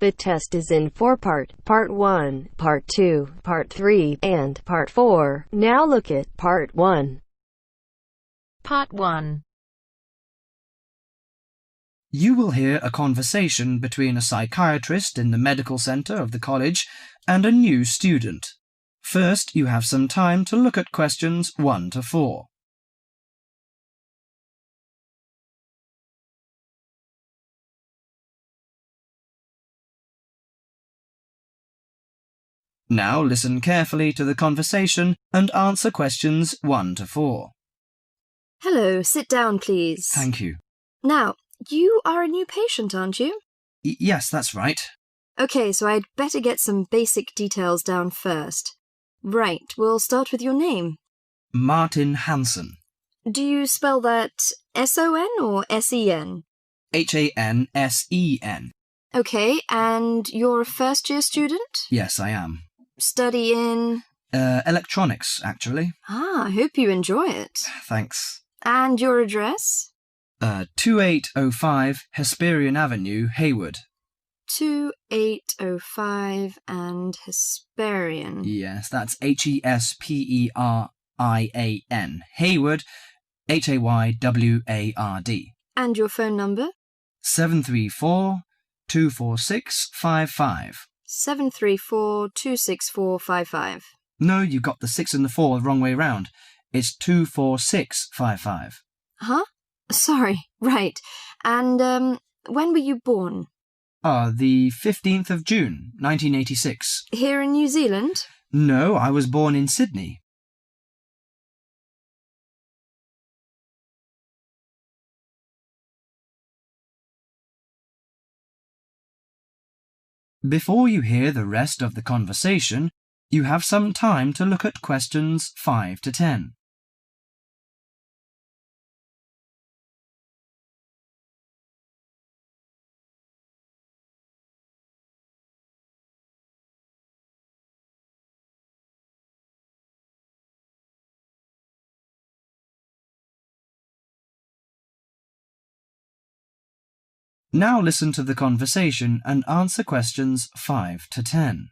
The test is in 4 parts: Part 1, Part 2, Part 3, and Part 4. Now look at Part 1. Part 1. You will hear a conversation between a psychiatrist in the medical centre of the college and a new student. First, you have some time to look at questions 1 to 4. Now listen carefully to the conversation and answer questions 1 to 4. Hello, sit down, please. Thank you. Now, you are a new patient, aren't you? Yes, that's right. Okay, so I'd better get some basic details down first. Right, we'll start with your name. Martin Hansen. Do you spell that S-O-N or S-E-N? Hansen. Okay, and you're a first-year student? Yes, I am. Study in? Electronics, actually. I hope you enjoy it. Thanks. And your address? 2805 Hesperian Avenue, Hayward. 2805 and Hesperian. Yes, that's Hesperian. Hayward, Hayward. And your phone number? 734-246-55. 734-264-55. No, you got the 6 and the 4 the wrong way round. It's 246-55. Huh? Sorry, right. And, when were you born? The 15th of June, 1986. Here in New Zealand? No, I was born in Sydney. Before you hear the rest of the conversation, you have some time to look at questions 5 to 10. Now listen to the conversation and answer questions 5 to 10.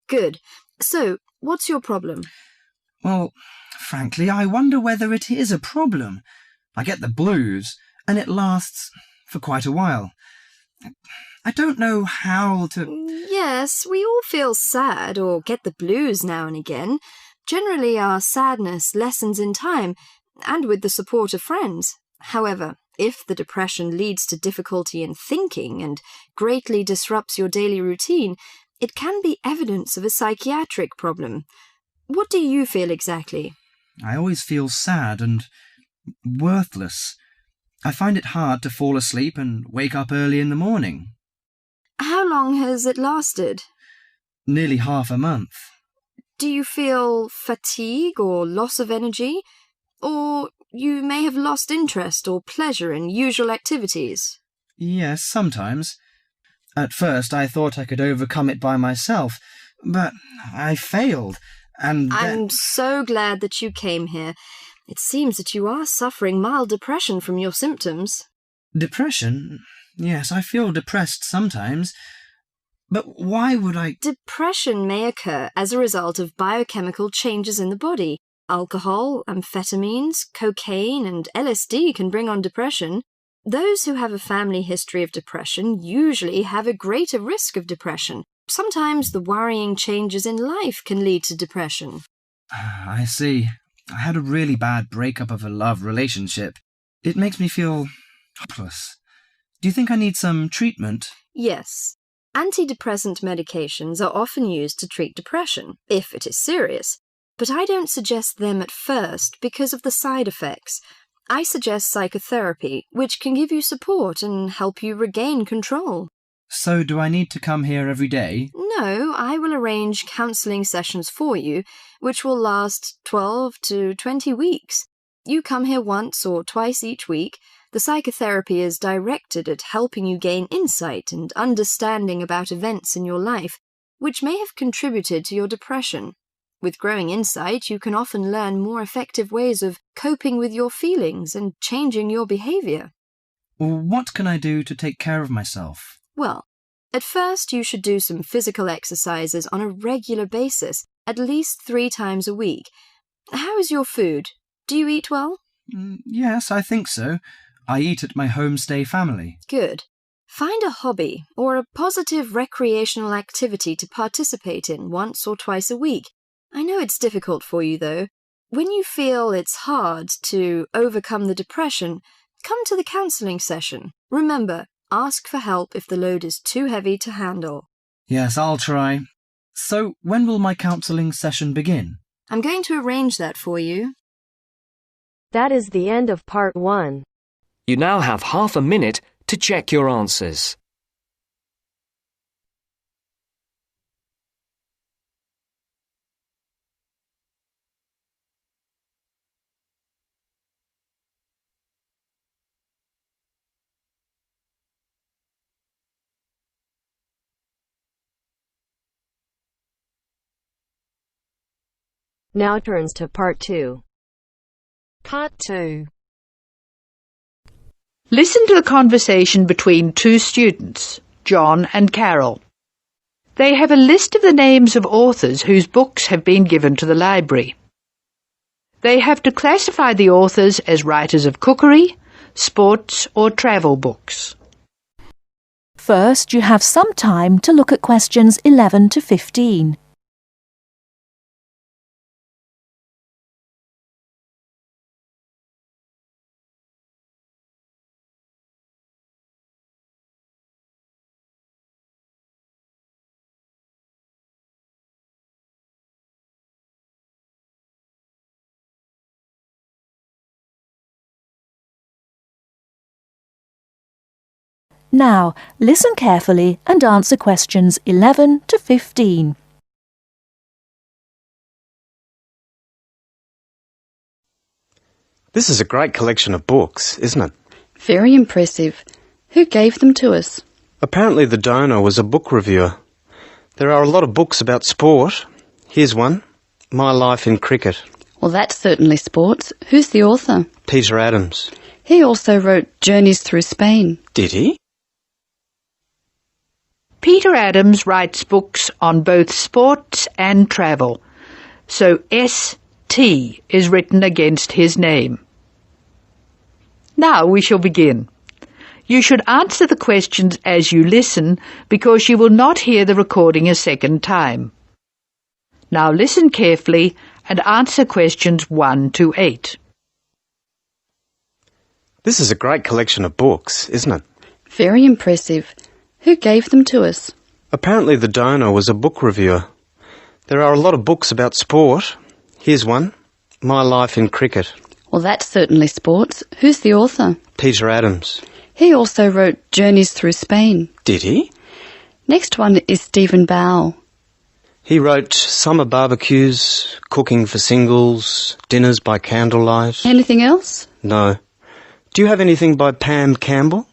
Good. So, what's your problem? Well, frankly, I wonder whether it is a problem. I get the blues, and it lasts for quite a while. I don't know how to... Yes, we all feel sad or get the blues now and again. Generally, our sadness lessens in time, and with the support of friends. However, if the depression leads to difficulty in thinking and greatly disrupts your daily routine, it can be evidence of a psychiatric problem. What do you feel exactly? I always feel sad and worthless. I find it hard to fall asleep and wake up early in the morning. How long has it lasted? Nearly half a month. Do you feel fatigue or loss of energy? Or you may have lost interest or pleasure in usual activities? Yes, sometimes. At first I thought I could overcome it by myself, but I failed, and I'm so glad that you came here. It seems that you are suffering mild depression from your symptoms. Depression? Yes, I feel depressed sometimes. But why would I... Depression may occur as a result of biochemical changes in the body. Alcohol, amphetamines, cocaine, and LSD can bring on depression. Those who have a family history of depression usually have a greater risk of depression. Sometimes the worrying changes in life can lead to depression. I see. I had a really bad breakup of a love relationship. It makes me feel hopeless. Do you think I need some treatment? Yes. Antidepressant medications are often used to treat depression, if it is serious. But I don't suggest them at first because of the side effects. I suggest psychotherapy, which can give you support and help you regain control. So do I need to come here every day? No, I will arrange counselling sessions for you, which will last 12 to 20 weeks. You come here once or twice each week. The psychotherapy is directed at helping you gain insight and understanding about events in your life, which may have contributed to your depression. With growing insight, you can often learn more effective ways of coping with your feelings and changing your behaviour. What can I do to take care of myself? Well, At first, you should do some physical exercises on a regular basis, at least 3 times a week. How is your food? Do you eat well? Yes, I think so. I eat at my homestay family. Good. Find a hobby or a positive recreational activity to participate in once or twice a week. I know it's difficult for you, though. When you feel it's hard to overcome the depression, come to the counselling session. Remember, ask for help if the load is too heavy to handle. Yes, I'll try. So, when will my counselling session begin? I'm going to arrange that for you. That is the end of part 1. You now have half a minute to check your answers. Now turns to part 2. Part 2. Listen to the conversation between two students, John and Carol. They have a list of the names of authors whose books have been given to the library. They have to classify the authors as writers of cookery, sports or travel books. First, you have some time to look at questions 11 to 15. Now, listen carefully and answer questions 11 to 15. This is a great collection of books, isn't it? Very impressive. Who gave them to us? Apparently the donor was a book reviewer. There are a lot of books about sport. Here's one, My Life in Cricket. Well, that's certainly sports. Who's the author? Peter Adams. He also wrote Journeys Through Spain. Did he? Peter Adams writes books on both sports and travel, so S.T. is written against his name. Now we shall begin. You should answer the questions as you listen because you will not hear the recording a second time. Now listen carefully and answer questions 1 to 8. This is a great collection of books, isn't it? Very impressive. Who gave them to us? Apparently the donor was a book reviewer. There are a lot of books about sport. Here's one, My Life in Cricket. Well, that's certainly sports. Who's the author? Peter Adams. He also wrote Journeys Through Spain. Did he? Next one is Stephen Bow. He wrote Summer Barbecues, Cooking for Singles, Dinners by Candlelight. Anything else? No. Do you have anything by Pam Campbell?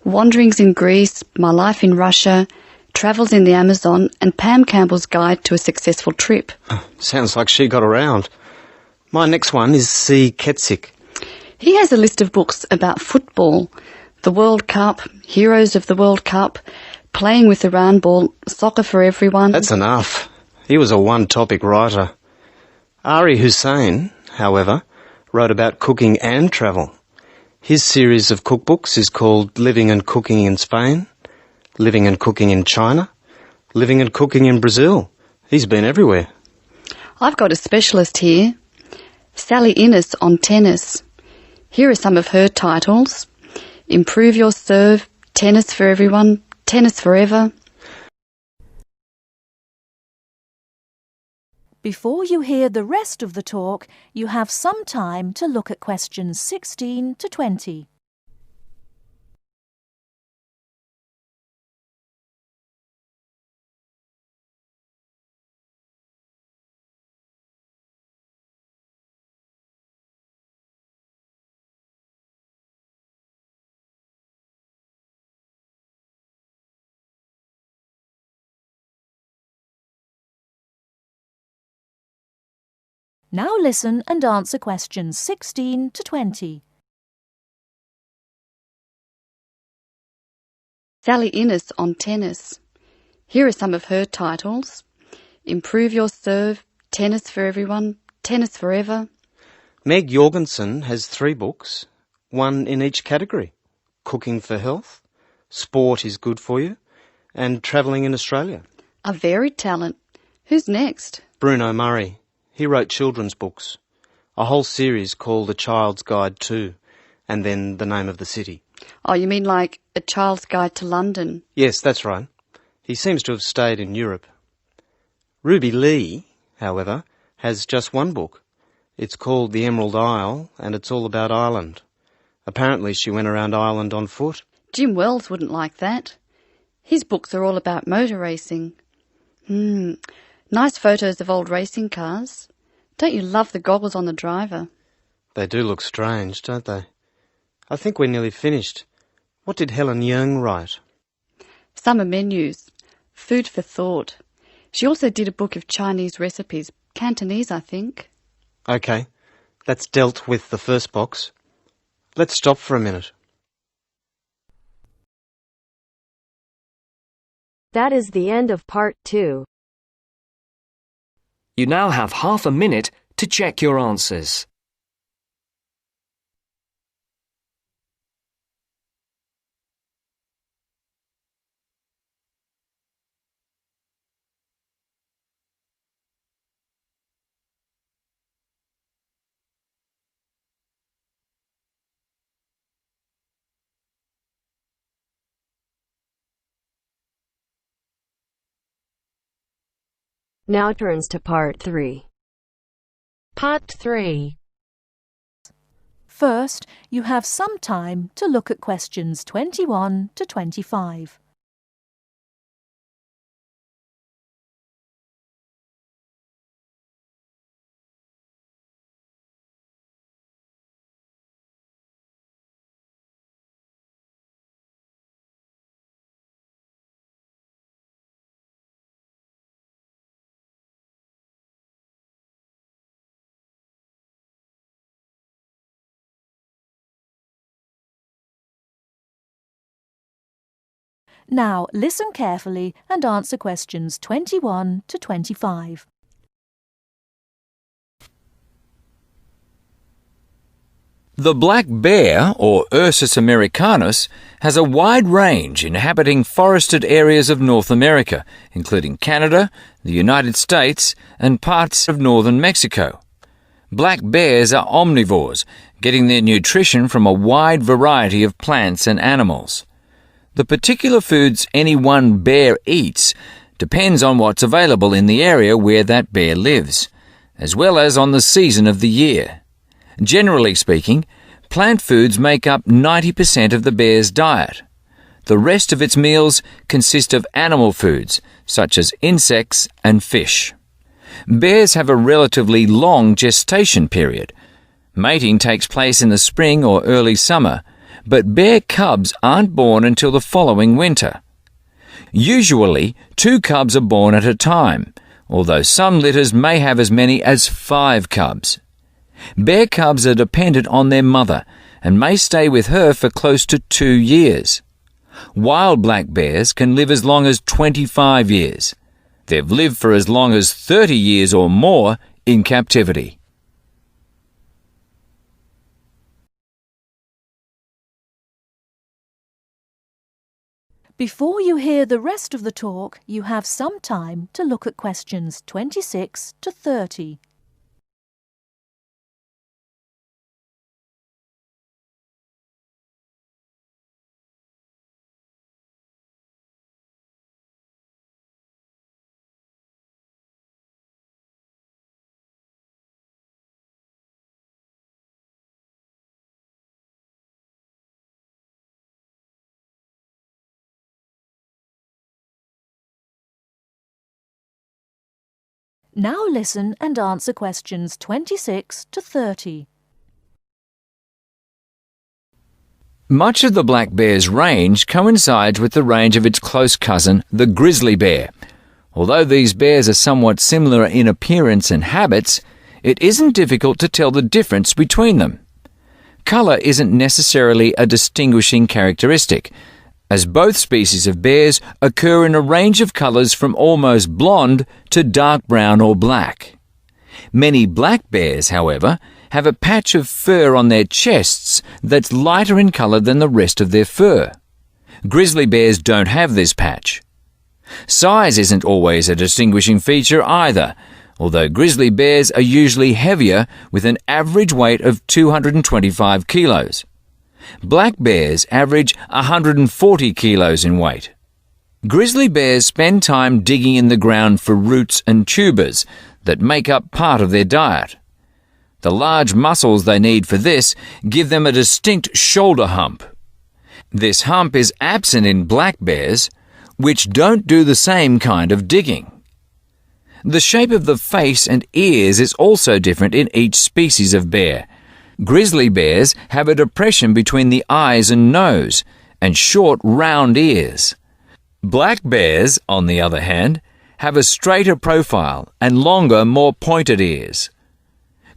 Wanderings in Greece, My Life in Russia, Travels in the Amazon, and Pam Campbell's Guide to a Successful Trip. Oh, sounds like she got around. My next one is C. Ketzik. He has a list of books about football, the World Cup, Heroes of the World Cup, Playing with the Round Ball, Soccer for Everyone. That's enough. He was a one-topic writer. Ari Hussein, however, wrote about cooking and travel. His series of cookbooks is called Living and Cooking in Spain, Living and Cooking in China, Living and Cooking in Brazil. He's been everywhere. I've got a specialist here, Sally Innes on tennis. Here are some of her titles. Improve Your Serve, Tennis for Everyone, Tennis Forever. Before you hear the rest of the talk, you have some time to look at questions 16 to 20. Now listen and answer questions 16 to 20. Sally Innes on tennis. Here are some of her titles. Improve Your Serve, Tennis for Everyone, Tennis Forever. Meg Jorgensen has 3 books, one in each category. Cooking for Health, Sport is Good for You, and Travelling in Australia. A varied talent. Who's next? Bruno Murray. He wrote children's books. A whole series called A Child's Guide to, and then the name of the city. Oh, you mean like A Child's Guide to London? Yes, that's right. He seems to have stayed in Europe. Ruby Lee, however, has just one book. It's called The Emerald Isle, and it's all about Ireland. Apparently she went around Ireland on foot. Jim Wells wouldn't like that. His books are all about motor racing. Nice photos of old racing cars. Don't you love the goggles on the driver? They do look strange, don't they? I think we're nearly finished. What did Helen Young write? Summer menus. Food for thought. She also did a book of Chinese recipes. Cantonese, I think. OK, that's dealt with the first box. Let's stop for a minute. That is the end of part 2. You now have half a minute to check your answers. Now turns to part 3. Part 3. First, you have some time to look at questions 21 to 25. Now, listen carefully and answer questions 21 to 25. The black bear, or Ursus americanus, has a wide range inhabiting forested areas of North America, including Canada, the United States, and parts of northern Mexico. Black bears are omnivores, getting their nutrition from a wide variety of plants and animals. The particular foods any one bear eats depends on what's available in the area where that bear lives, as well as on the season of the year. Generally speaking, plant foods make up 90% of the bear's diet. The rest of its meals consist of animal foods, such as insects and fish. Bears have a relatively long gestation period. Mating takes place in the spring or early summer, but bear cubs aren't born until the following winter. Usually, 2 cubs are born at a time, although some litters may have as many as 5 cubs. Bear cubs are dependent on their mother and may stay with her for close to 2 years. Wild black bears can live as long as 25 years. They've lived for as long as 30 years or more in captivity. Before you hear the rest of the talk, you have some time to look at questions 26 to 30. Now listen and answer questions 26 to 30. Much of the black bear's range coincides with the range of its close cousin, the grizzly bear. Although these bears are somewhat similar in appearance and habits, it isn't difficult to tell the difference between them. Colour isn't necessarily a distinguishing characteristic, as both species of bears occur in a range of colours from almost blonde to dark brown or black. Many black bears, however, have a patch of fur on their chests that's lighter in colour than the rest of their fur. Grizzly bears don't have this patch. Size isn't always a distinguishing feature either, although grizzly bears are usually heavier with an average weight of 225 kilos. Black bears average 140 kilos in weight. Grizzly bears spend time digging in the ground for roots and tubers that make up part of their diet. The large muscles they need for this give them a distinct shoulder hump. This hump is absent in black bears, which don't do the same kind of digging. The shape of the face and ears is also different in each species of bear. Grizzly bears have a depression between the eyes and nose, and short, round ears. Black bears, on the other hand, have a straighter profile and longer, more pointed ears.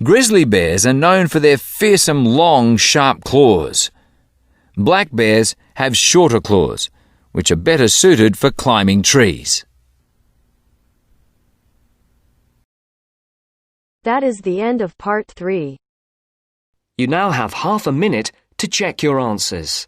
Grizzly bears are known for their fearsome, long, sharp claws. Black bears have shorter claws, which are better suited for climbing trees. That is the end of part 3. You now have half a minute to check your answers.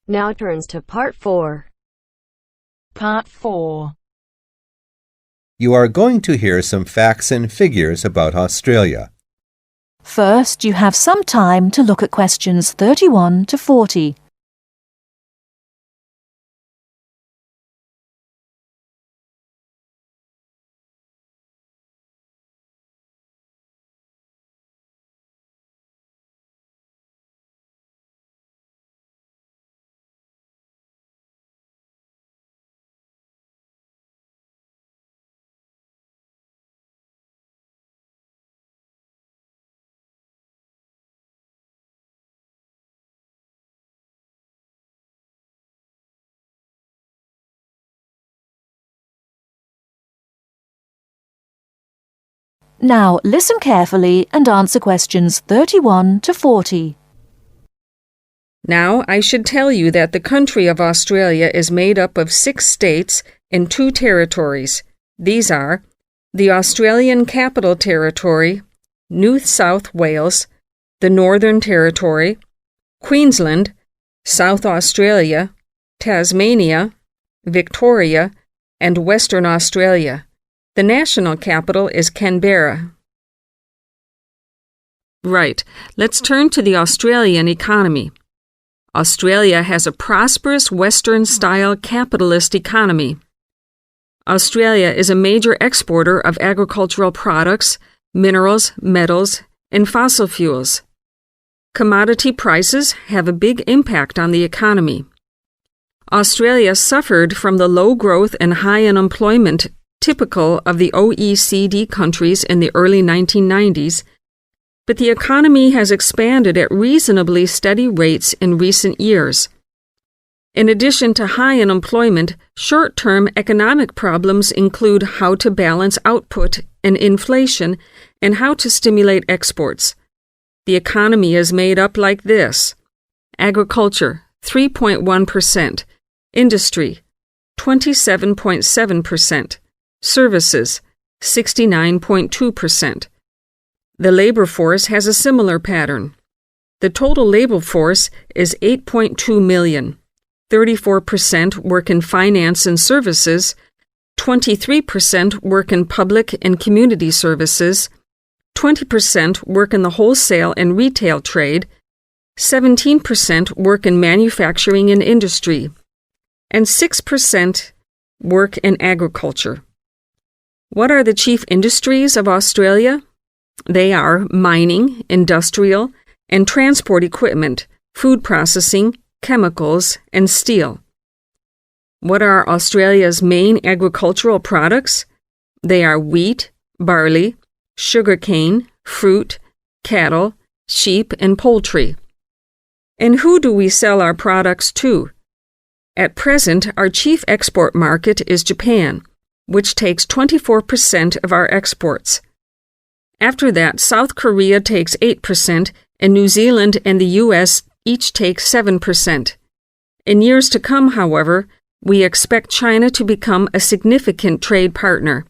Now turns to part 4. Part 4. You are going to hear some facts and figures about Australia. First, you have some time to look at questions 31 to 40. Now listen carefully and answer questions 31 to 40. Now I should tell you that the country of Australia is made up of 6 states and 2 territories. These are the Australian Capital Territory, New South Wales, the Northern Territory, Queensland, South Australia, Tasmania, Victoria, and Western Australia. The national capital is Canberra. Right, let's turn to the Australian economy. Australia has a prosperous Western-style capitalist economy. Australia is a major exporter of agricultural products, minerals, metals, and fossil fuels. Commodity prices have a big impact on the economy. Australia suffered from the low growth and high unemployment typical of the OECD countries in the early 1990s, but the economy has expanded at reasonably steady rates in recent years. In addition to high unemployment, short-term economic problems include how to balance output and inflation and how to stimulate exports. The economy is made up like this: agriculture, 3.1%, industry, 27.7%, services, 69.2%. The labor force has a similar pattern. The total labor force is 8.2 million. 34% work in finance and services, 23% work in public and community services, 20% work in the wholesale and retail trade, 17% work in manufacturing and industry, and 6% work in agriculture. What are the chief industries of Australia? They are mining, industrial, and transport equipment, food processing, chemicals, and steel. What are Australia's main agricultural products? They are wheat, barley, sugarcane, fruit, cattle, sheep, and poultry. And who do we sell our products to? At present, our chief export market is Japan, which takes 24% of our exports. After that, South Korea takes 8%, and New Zealand and the U.S. each take 7%. In years to come, however, we expect China to become a significant trade partner.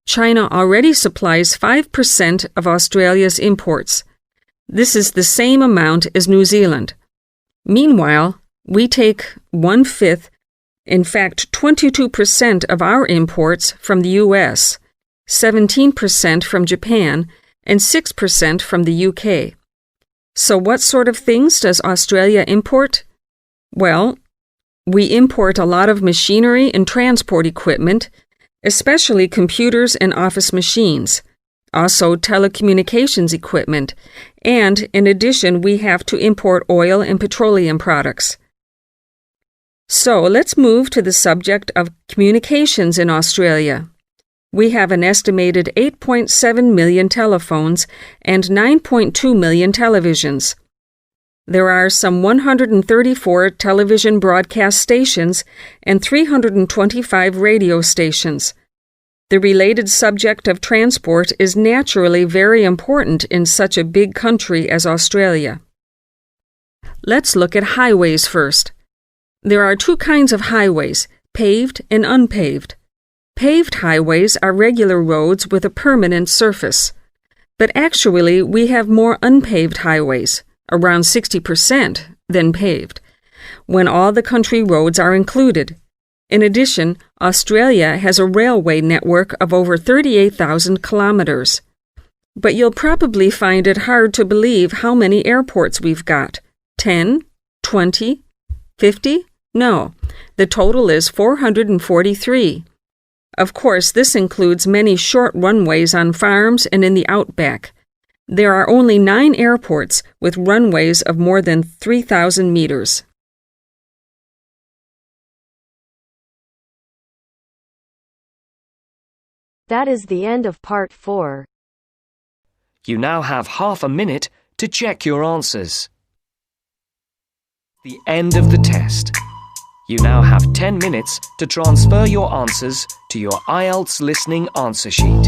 China already supplies 5% of Australia's imports. This is the same amount as New Zealand. Meanwhile, we take 1/5, in fact 22% of our imports from the U.S., 17% from Japan, and 6% from the UK. So what sort of things does Australia import? Well, we import a lot of machinery and transport equipment, especially computers and office machines, also telecommunications equipment, and in addition we have to import oil and petroleum products. So let's move to the subject of communications in Australia. We have an estimated 8.7 million telephones and 9.2 million televisions. There are some 134 television broadcast stations and 325 radio stations. The related subject of transport is naturally very important in such a big country as Australia. Let's look at highways first. There are two kinds of highways, paved and unpaved. Paved highways are regular roads with a permanent surface. But actually, we have more unpaved highways, around 60%, than paved, when all the country roads are included. In addition, Australia has a railway network of over 38,000 kilometers. But you'll probably find it hard to believe how many airports we've got. 10? 20? 50? No, the total is 443. Of course, this includes many short runways on farms and in the outback. There are only 9 airports with runways of more than 3,000 meters. That is the end of part 4. You now have half a minute to check your answers. The end of the test. You now have 10 minutes to transfer your answers to your IELTS Listening answer sheet.